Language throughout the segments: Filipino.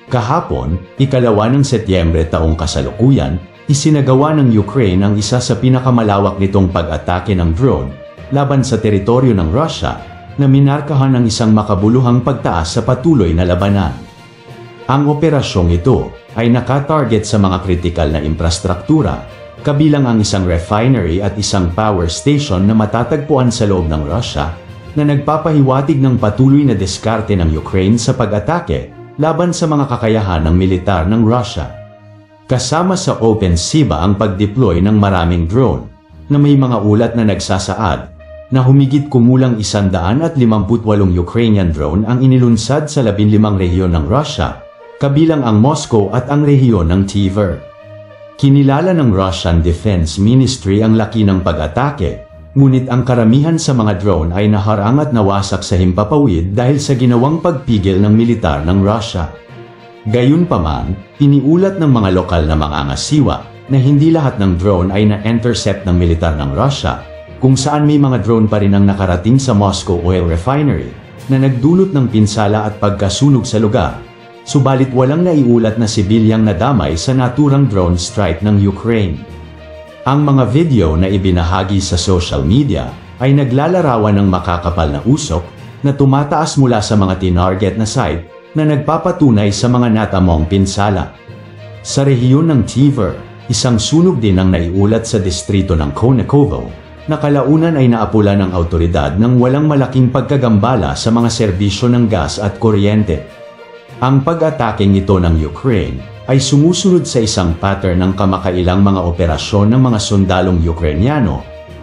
Kahapon, 2 ng Setyembre taong kasalukuyan, isinagawa ng Ukraine ang isa sa pinakamalawak nitong pag-atake ng drone laban sa teritoryo ng Russia na minarkahan ng isang makabuluhang pagtaas sa patuloy na labanan. Ang operasyong ito ay nakatarget sa mga kritikal na infrastruktura, kabilang ang isang refinery at isang power station na matatagpuan sa loob ng Russia, na nagpapahiwatig ng patuloy na diskarte ng Ukraine sa pag-atake laban sa mga kakayahan ng militar ng Russia. Kasama sa opensiba ang pag-deploy ng maraming drone, na may mga ulat na nagsasaad na humigit kumulang 158 Ukrainian drone ang inilunsad sa 15 rehiyon ng Russia, kabilang ang Moscow at ang rehiyon ng Tver. Kinilala ng Russian Defense Ministry ang laki ng pag-atake, ngunit ang karamihan sa mga drone ay naharang at nawasak sa himpapawid dahil sa ginawang pagpigil ng militar ng Russia. Gayunpaman, iniulat ng mga lokal na mangangasiwa na hindi lahat ng drone ay na-intercept ng militar ng Russia, kung saan may mga drone pa rin ang nakarating sa Moscow Oil Refinery na nagdulot ng pinsala at pagkasunog sa lugar, subalit walang naiulat na sibilyang nadamay sa naturang drone strike ng Ukraine. Ang mga video na ibinahagi sa social media ay naglalarawan ng makakapal na usok na tumataas mula sa mga tinarget na site na nagpapatunay sa mga natamong pinsala. Sa rehiyon ng Tver, isang sunog din ang naiulat sa distrito ng Konekovo, na kalaunan ay naapula ng awtoridad ng walang malaking pagkagambala sa mga serbisyo ng gas at kuryente. Ang pag-ataking ito ng Ukraine ay sumusunod sa isang pattern ng kamakailang mga operasyon ng mga sundalong Ukrainyano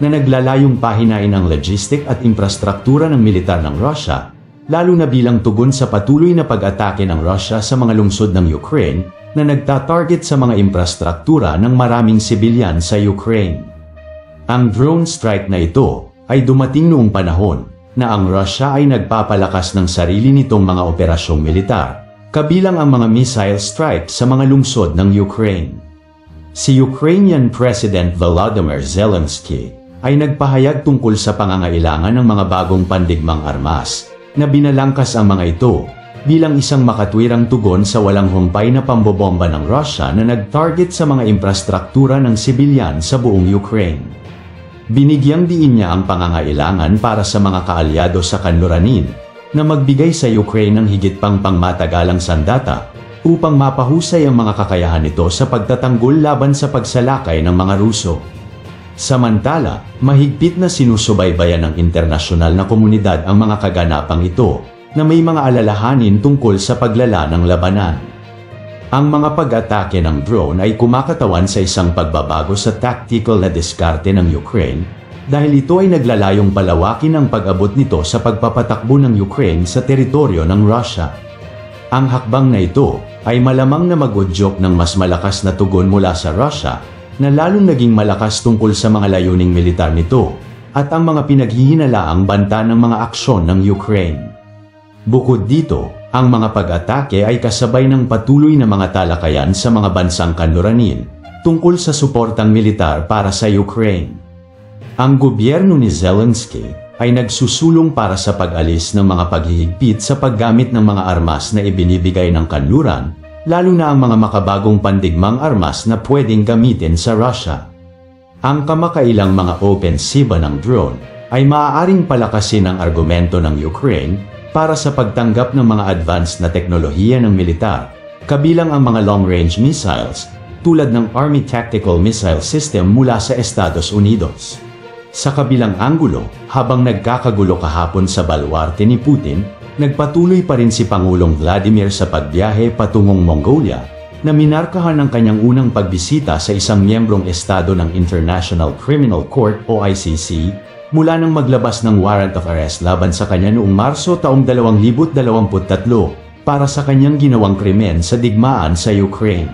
na naglalayong pahinain ang logistic at infrastruktura ng militar ng Russia, lalo na bilang tugon sa patuloy na pag-atake ng Russia sa mga lungsod ng Ukraine na nagtatarget sa mga infrastruktura ng maraming sibilyan sa Ukraine. Ang drone strike na ito ay dumating noong panahon na ang Russia ay nagpapalakas ng sarili nitong mga operasyong militar, kabilang ang mga missile strike sa mga lungsod ng Ukraine. Si Ukrainian President Volodymyr Zelensky ay nagpahayag tungkol sa pangangailangan ng mga bagong pandigmang armas na binalangkas ang mga ito bilang isang makatwirang tugon sa walang humpay na pambobomba ng Russia na nag-target sa mga infrastruktura ng sibilyan sa buong Ukraine. Binigyang diin niya ang pangangailangan para sa mga kaalyado sa kanluranin na magbigay sa Ukraine ng higit pang pangmatagalang sandata upang mapahusay ang mga kakayahan nito sa pagtatanggol laban sa pagsalakay ng mga Ruso. Samantala, mahigpit na sinusubaybayan ng internasyonal na komunidad ang mga kaganapang ito na may mga alalahanin tungkol sa paglala ng labanan. Ang mga pag-atake ng drone ay kumakatawan sa isang pagbabago sa tactical na diskarte ng Ukraine dahil ito ay naglalayong palawakin ang pag-abot nito sa pagpapatakbo ng Ukraine sa teritoryo ng Russia. Ang hakbang na ito ay malamang na mag-udyok ng mas malakas na tugon mula sa Russia na lalong naging malakas tungkol sa mga layuning militar nito at ang mga pinaghihinalaang banta ng mga aksyon ng Ukraine. Bukod dito, ang mga pag-atake ay kasabay ng patuloy na mga talakayan sa mga bansang kanluranin tungkol sa suportang militar para sa Ukraine. Ang gobyerno ni Zelensky ay nagsusulong para sa pag-alis ng mga paghihigpit sa paggamit ng mga armas na ibinibigay ng kanluran, lalo na ang mga makabagong pandigmang armas na pwedeng gamitin sa Russia. Ang kamakailang mga opensiba ng drone ay maaaring palakasin ang argumento ng Ukraine para sa pagtanggap ng mga advanced na teknolohiya ng militar, kabilang ang mga long-range missiles, tulad ng Army Tactical Missile System mula sa Estados Unidos. Sa kabilang anggulo, habang nagkakagulo kahapon sa baluarte ni Putin, nagpatuloy pa rin si Pangulong Vladimir sa pagbiyahe patungong Mongolia, na minarkahan ang kanyang unang pagbisita sa isang miyembrong estado ng International Criminal Court o ICC, mula nang maglabas ng warrant of arrest laban sa kanya noong Marso taong 2023 para sa kanyang ginawang krimen sa digmaan sa Ukraine.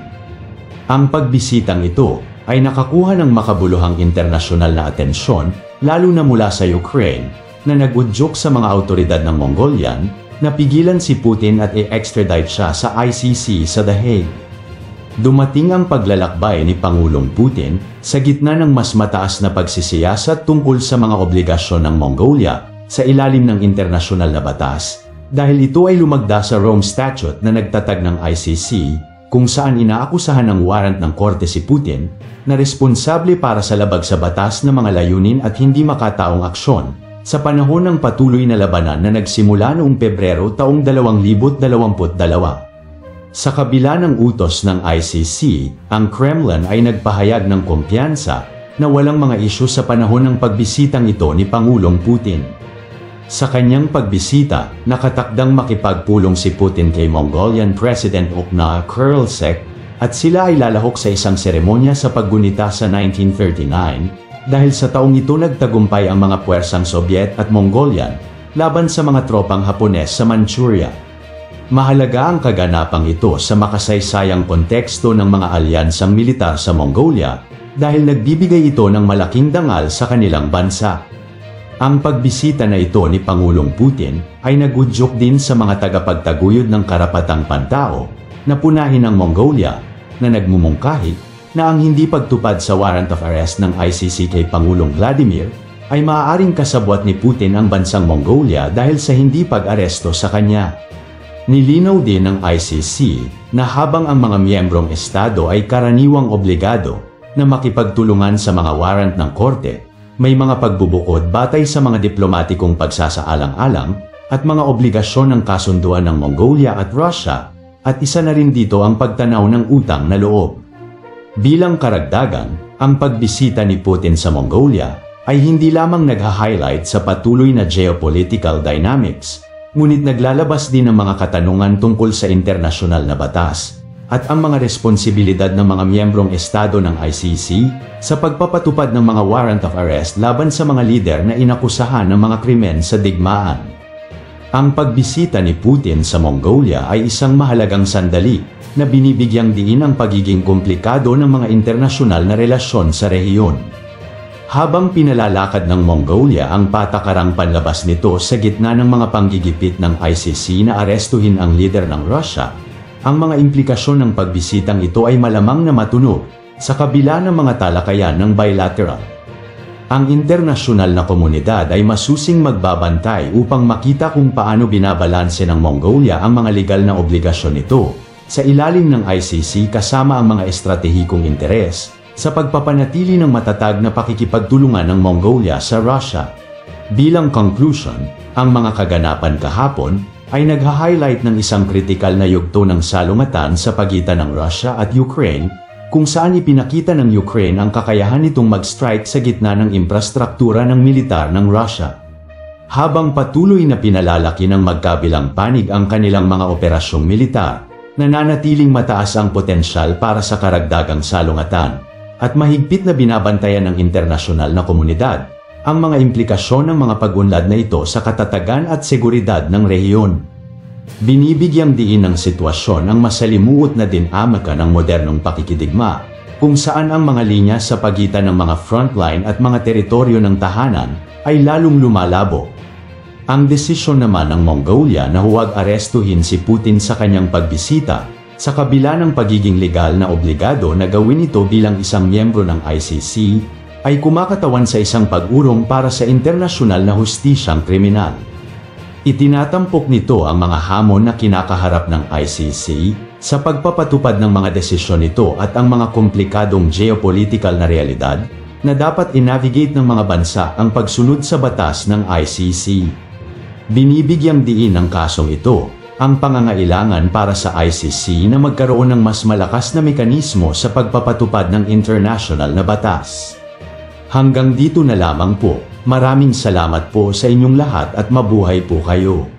Ang pagbisitang ito ay nakakuha ng makabuluhang internasyonal na atensyon, lalo na mula sa Ukraine, na nag-udyok sa mga awtoridad ng Mongolian na pigilan si Putin at i-extradite siya sa ICC sa The Hague. Dumating ang paglalakbay ni Pangulong Putin sa gitna ng mas mataas na pagsisiyasat tungkol sa mga obligasyon ng Mongolia sa ilalim ng internasyonal na batas, dahil ito ay lumagda sa Rome Statute na nagtatag ng ICC kung saan inaakusahan ng warrant ng korte si Putin na responsable para sa labag sa batas na mga layunin at hindi makataong aksyon sa panahon ng patuloy na labanan na nagsimula noong Pebrero taong 2022. Sa kabila ng utos ng ICC, ang Kremlin ay nagpahayag ng kumpiyansa na walang mga isyu sa panahon ng pagbisitang ito ni Pangulong Putin. Sa kanyang pagbisita, nakatakdang makipagpulong si Putin kay Mongolian President Okhna Kurylsek at sila ay lalahok sa isang seremonya sa paggunita sa 1939 dahil sa taong ito nagtagumpay ang mga puwersang Sobyet at Mongolian laban sa mga tropang Hapones sa Manchuria. Mahalaga ang kaganapang ito sa makasaysayang konteksto ng mga alyansang militar sa Mongolia dahil nagbibigay ito ng malaking dangal sa kanilang bansa. Ang pagbisita na ito ni Pangulong Putin ay nagudyok din sa mga tagapagtaguyod ng karapatang pantao na punahin ng Mongolia na nagmumungkahi na ang hindi pagtupad sa warrant of arrest ng ICC kay Pangulong Vladimir ay maaaring kasabwat ni Putin ang bansang Mongolia dahil sa hindi pag-aresto sa kanya. Nilinaw din ng ICC na habang ang mga miyembrong estado ay karaniwang obligado na makipagtulungan sa mga warrant ng korte, may mga pagbubukod batay sa mga diplomatikong pagsasaalang-alang at mga obligasyon ng kasunduan ng Mongolia at Russia, at isa na rin dito ang pagtanaw ng utang na loob. Bilang karagdagan, ang pagbisita ni Putin sa Mongolia ay hindi lamang nagha-highlight sa patuloy na geopolitical dynamics, ngunit naglalabas din ng mga katanungan tungkol sa internasyonal na batas at ang mga responsibilidad ng mga miyembrong estado ng ICC sa pagpapatupad ng mga warrant of arrest laban sa mga lider na inakusahan ng mga krimen sa digmaan. Ang pagbisita ni Putin sa Mongolia ay isang mahalagang sandali na binibigyang diin ang pagiging komplikado ng mga internasyonal na relasyon sa rehiyon. Habang pinalalakad ng Mongolia ang patakarang panlabas nito sa gitna ng mga panggigipit ng ICC na arestuhin ang lider ng Russia, ang mga implikasyon ng pagbisitang ito ay malamang na matunog sa kabila ng mga talakayan ng bilateral. Ang internasyonal na komunidad ay masusing magbabantay upang makita kung paano binabalanse ng Mongolia ang mga legal na obligasyon nito sa ilalim ng ICC kasama ang mga estratehikong interes sa pagpapanatili ng matatag na pakikipagtulungan ng Mongolia sa Russia. Bilang conclusion, ang mga kaganapan kahapon ay nagha-highlight ng isang kritikal na yugto ng salungatan sa pagitan ng Russia at Ukraine, kung saan ipinakita ng Ukraine ang kakayahan nitong mag-strike sa gitna ng infrastruktura ng militar ng Russia. Habang patuloy na pinalalaki ng magkabilang panig ang kanilang mga operasyong militar, nananatiling mataas ang potensyal para sa karagdagang salungatan at mahigpit na binabantayan ng internasyonal na komunidad ang mga implikasyon ng mga pag-unlad na ito sa katatagan at seguridad ng rehiyon. Binibigyang diin ng sitwasyon ang masalimuot na dinamika ng modernong pakikidigma, kung saan ang mga linya sa pagitan ng mga frontline at mga teritoryo ng tahanan ay lalong lumalabo. Ang desisyon naman ng Mongolia na huwag arestuhin si Putin sa kanyang pagbisita, sa kabila ng pagiging legal na obligado na gawin ito bilang isang miyembro ng ICC, ay kumakatawan sa isang pag-urong para sa internasyonal na hustisyang kriminal. Itinatampok nito ang mga hamon na kinakaharap ng ICC sa pagpapatupad ng mga desisyon nito at ang mga komplikadong geopolitical na realidad na dapat i-navigate ng mga bansa ang pagsunod sa batas ng ICC. Binibigyang diin ng kasong ito ang pangangailangan para sa ICC na magkaroon ng mas malakas na mekanismo sa pagpapatupad ng international na batas. Hanggang dito na lamang po. Maraming salamat po sa inyong lahat at mabuhay po kayo.